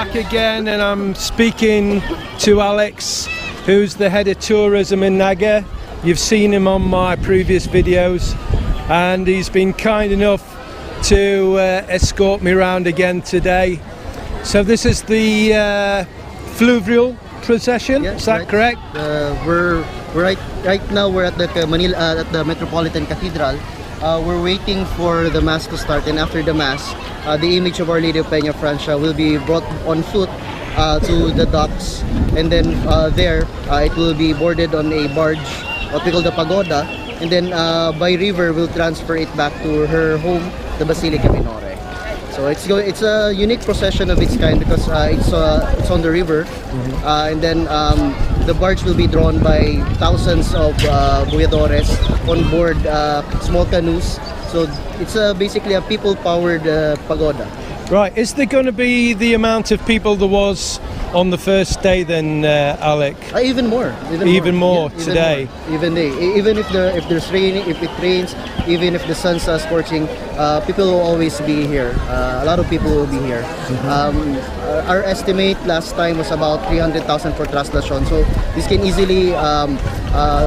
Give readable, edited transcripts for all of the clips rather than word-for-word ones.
back again, and I'm speaking to Alex, who's the head of tourism in Naga. You've seen him on my previous videos, and he's been kind enough to escort me around again today. So this is the Fluvial Procession, Yeah, is that right. correct? We're right now we're at the Manila at the Metropolitan Cathedral. We're waiting for the mass to start, and after the mass, the image of Our Lady of Peñafrancia will be brought on foot to the docks, and then there it will be boarded on a barge, what we call the pagoda, and then by river we'll transfer it back to her home, the Basilica Minore. So it's a unique procession of its kind because it's on the river, and then the barge will be drawn by thousands of boyadores on board small canoes. So it's basically a people-powered pagoda. Right, is there going to be the amount of people there was on the first day then, Alec? Even more. Even more Yeah, today. Even if there's raining, if it rains, even if the sun's scorching, people will always be here. A lot of people will be here. Our estimate last time was about 300,000 for translation, so this can easily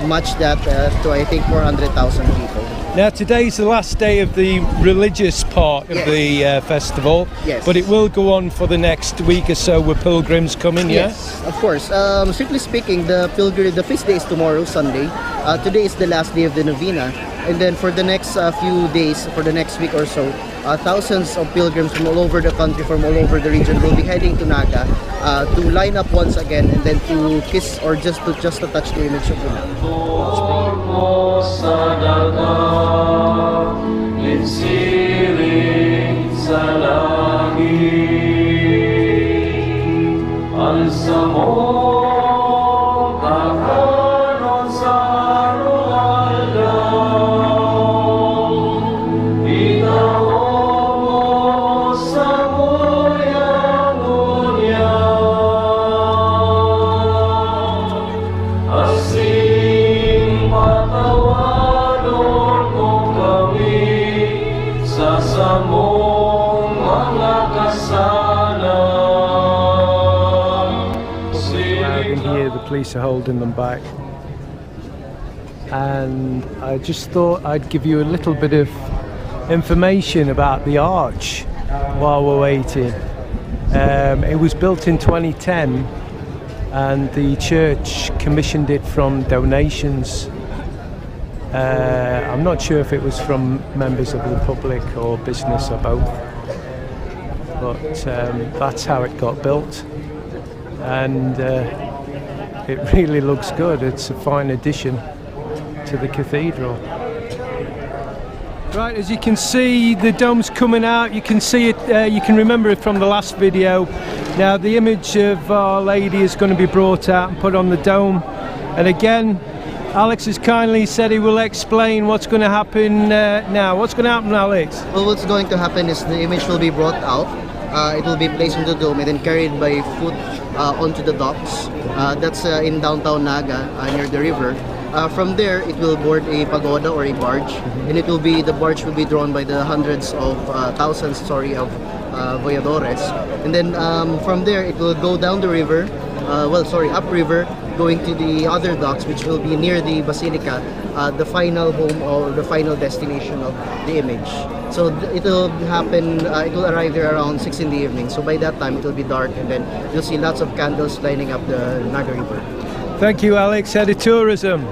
match that to I think 400,000 people. Now today's the last day of the religious part of the festival, Yes. but it will go on for the next week or so with pilgrims coming, Yes, of course. Strictly speaking, the feast day is tomorrow, Sunday. Today is the last day of the novena, and then for the next few days, for the next week or so, thousands of pilgrims from all over the country, from all over the region, will be heading to Naga to line up once again, and then to kiss or just to touch the image of the Naga. The police are holding them back, and I just thought I'd give you a little bit of information about the arch while we're waiting. It was built in 2010, and the church commissioned it from donations. I'm not sure if it was from members of the public or business or both, but that's how it got built, and it really looks good. It's a fine addition to the cathedral. Right, as you can see, the dome's coming out. You can see it, you can remember it from the last video. Now the image of Our Lady is going to be brought out and put on the dome. And again, Alex has kindly said he will explain what's going to happen now. What's going to happen, Alex? Well, what's going to happen is the image will be brought out. It will be placed on the dome and then carried by foot onto the docks. That's in downtown Naga, near the river. From there, it will board a pagoda or a barge, and the barge will be drawn by the hundreds of thousands, of boyadores. And then from there, it will go down the river, upriver, going to the other docks, which will be near the Basilica, the final home or the final destination of the image. So it will happen, it will arrive there around 6 in the evening. So by that time, it will be dark, and then you'll see lots of candles lining up the Naga River. Thank you, Alex, Head of Tourism.